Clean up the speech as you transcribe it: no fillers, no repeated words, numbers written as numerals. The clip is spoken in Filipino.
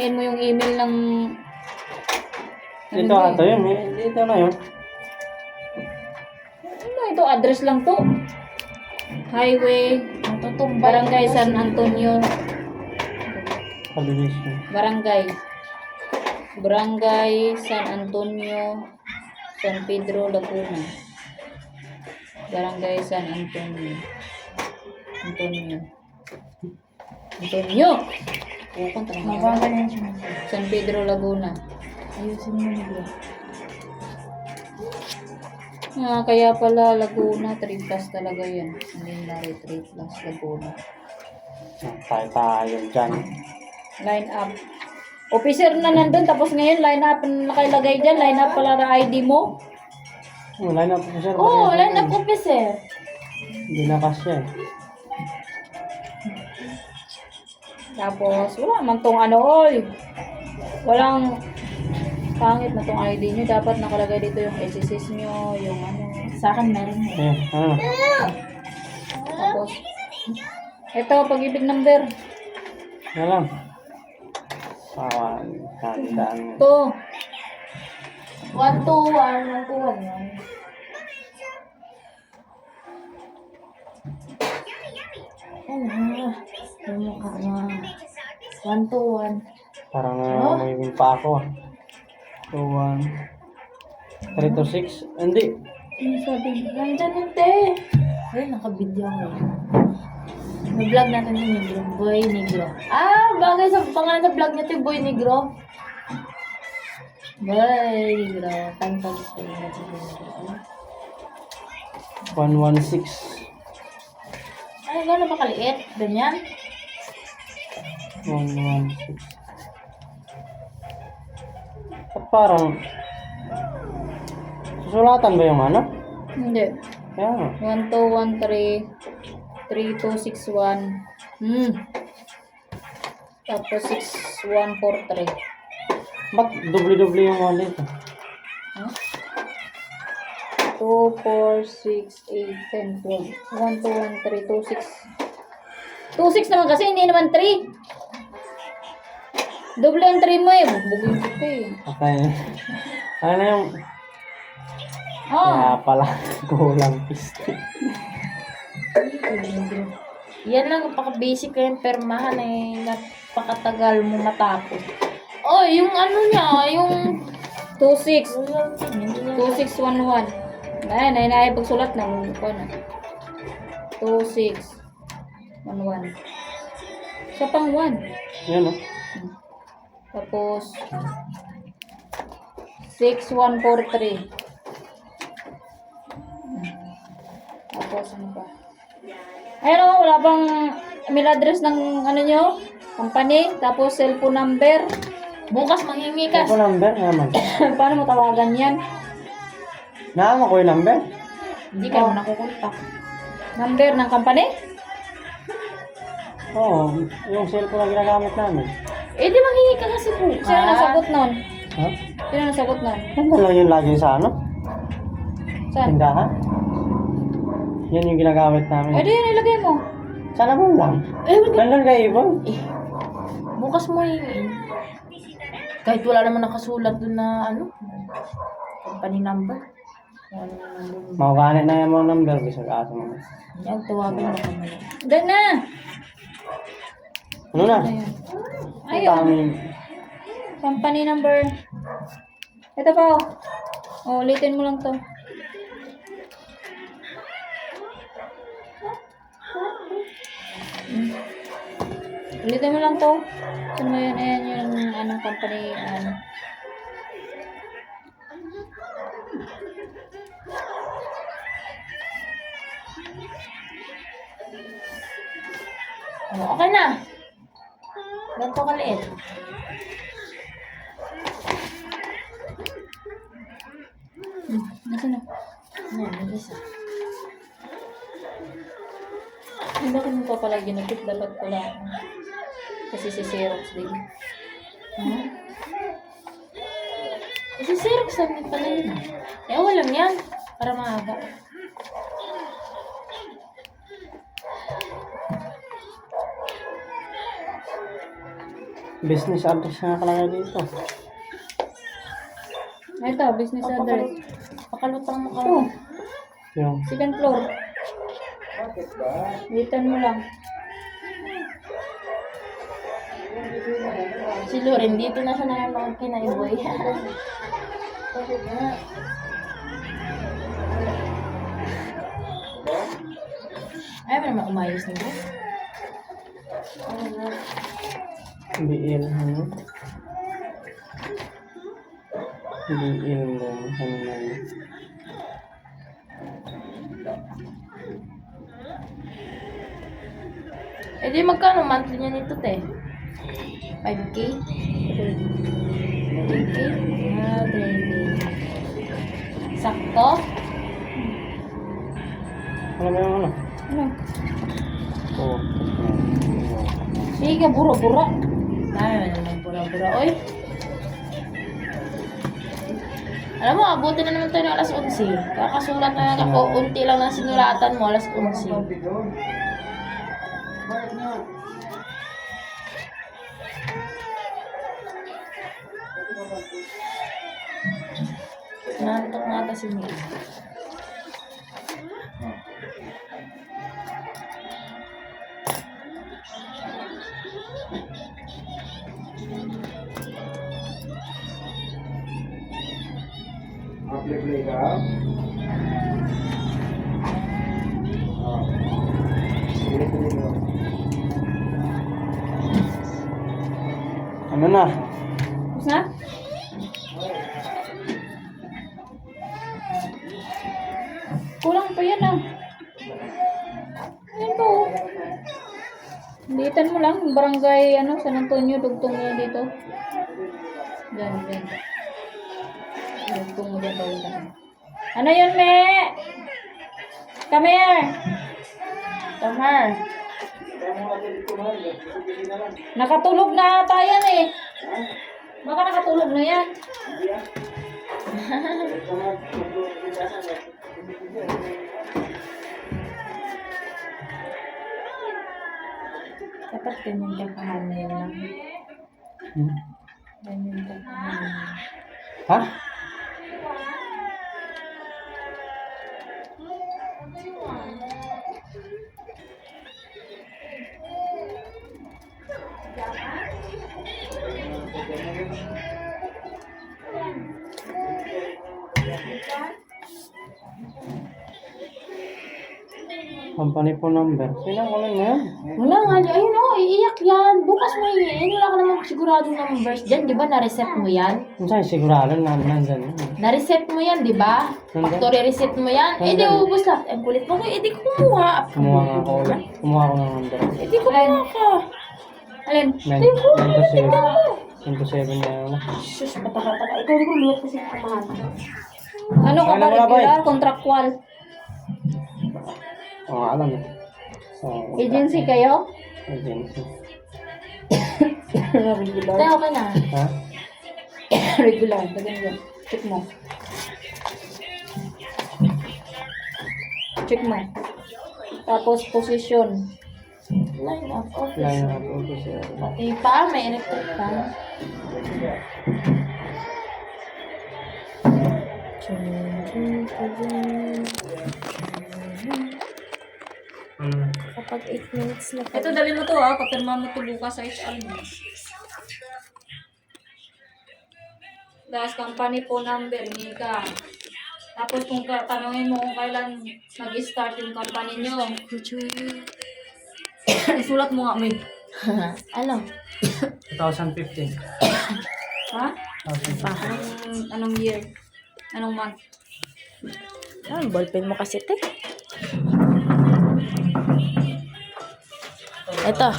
pahingiin mo yung email ng... Ito ata yun eh. Ito na yun. Ano, ito address lang to. Highway, Barangay San Antonio. Subdivision. Barangay San Antonio, San Pedro, Laguna. Barangay San Antonio. Antonio. Pupunta na Mabagal yan siya. San Pedro, Laguna. Ayusin mo nila. Kaya pala Laguna, 3 plus talaga yan. Hindi lari 3 plus Laguna. Tayo dyan. Line up. Officer na nandun, tapos ngayon line up nakalagay dyan. Line up pala na ID mo. Line up officer. Oo, line up officer. Hindi na kasya eh. Tapos, wala man tong ano, oy. Walang pangit na tong ID nyo. Dapat nakalagay dito yung SSS nyo, yung ano. Sa akin meron eh. Ano? Tapos, ito, pag-ibig number. Yan lang. Pawan. Tandaan. Ito. 121 yan. Yung mukha niya. 121. Parang may pa ako ah. 2, 1, 3 to 6. Hindi. Ano sabi? Nandyan yun, te. Ay, nakabidyo ako. Nag-vlog natin yung Negro. Boy Negro. Bagay sa pangalan sa vlog niya, Boy Negro. Boy Negro. Tantang sa Negro. 116. Ay, gano'n ba kaliit? Ganyan? 116. At parang susulatan ba yung ano? Hindi. Kaya nga. 1213 3261. Tapos 6143. Ba't doble-doble yung one dito? 2, 4, 6, 8, 10, 12. 1, 2, 1, 3, 2, 6. 2, 6 naman kasi, hindi naman 3. Doble ang 3 mo eh. Bubugin ko pa eh. Okay. Ano na yung... Oh. Kaya pala kulang piste. Yan lang, napaka-basic ko yung permahan eh. Napakatagal mo matapos. Oh, yung ano niya, yung... 26. 2611. Nay, pagsulat na. Ko na. 2611. Sa pang 1. Yan o. Tapos 6143. Tapos ano pa? Ayun o, wala bang email address ng ano nyo? Company, tapos cellphone number. Bukas manghingi ka. Ito number naman. Paano mo tawagan yan? Naama ko yung number. Hindi ka mo nakukontak. Number ng company? Oo. Yung cellphone na ginagamit namin. Eh, di manghingi ka kasi bukas. Sino nasagot nun? Ha? Sino nasagot nun? Nandun lang yung lagi sa ano? Saan? Tindahan. Yan yung ginagamit namin. Eh di yun, ilagay mo. Sana mo lang. Nandun kay Ibon. Bukas mo hingin. Kahit wala naman nakasulat dun na ano. Company number. Makaganit na yung mga number. Bisa ka asa mo. Yan, tawagan mo kami. Dahil na. Ano na? Ayun. Ang Ayun. daming... Company number. Ito pa oh. Oh, ulitin mo lang to. Ulitin mo lang to. Saan mo yun? Ayan yung anong company. Ano. Oh, okay na. Ganito kaliit. Nasaan na? Ayan, nag-isa. Hindi ko pa pala ginupit. Dapat pala. Kasi si Xerox din. Kasi Xerox namin pala yun. Eh, walang yan. Para mahaba. Business address na nakalagay dito. Ito, business address. Pakalutang mo ka. Ito, Yung, second floor. Litan mo lang. Si Loren, dito na siya nanonood kina Iboy. Ayaw mo naman umayos nito. BL, ano? BL lang, ano na yun. Eh di magkano monthly niya nito, te? 5K? 3K? Ah, 3K. Sakto? Ano ba yung ano? Ano? Oo. Sige, bura-bura. Dami na naman pura-pura. Oy! Alam mo, abutin na naman tayo ng alas 11. Kakasulat na lang ako, unti lang na sinulatan mo, alas 11. Nantok na ata si Mia. Play ka? Ano na? Tapos na? Kulang pa yan ah. Ayan po. Litan mo lang. Barangay San Antonio. Dugtong mo yan dito. Diyan, diyan. Dugtong mo dyan. Ano yun, me? Come here. Come here. Nakatulog na ata yan eh. Baka nakatulog na yan. Dapat ganyan ka kahanin lang. Hmm? Ganyan ka kahanin lang. Ha? Company po number. Sinang ulan mo yan? Wala nga, ayun o, iiyak yan. Bukas mo iiyak. Wala ka naman sigurado ng numbers dyan, di ba? Na-reset mo yan? Kung saan sigurado nandyan. Na-reset mo yan, di ba? Factory reset mo yan. Eh di ubus lahat. Ang kulit mo ko, eh di kumuha. Kumuha nga ako ulit. Kumuha ako ng number. Eh di kumuha ka. Alin? 9 to 7 na yun. Sus, pataka-taka. Ikaw di ko luwag kasi kamahan. Ano ka ba? Ano wala ba Regular? Contractual? Oo, alam eh. Agency kayo? Agency. Regular. Tayo okay na. Ha? Regular. Lagyan dyan. Check mo. Check mo. Tapos position. Line of office. Line up officer. Pati pa, may electric fan. Kapag 8 minutes na Ito, dali mo to ha. Papirma mo to bukas sa HR mo. Tapos company phone number, Nika. Tapos kung tanongin mo kung kailan nag-start yung company nyo. Isulat mo nga, may. ano? 2015. Ha? 2015. Anong year? Anong month? Ah, ballpen mo kasi, te. Ito.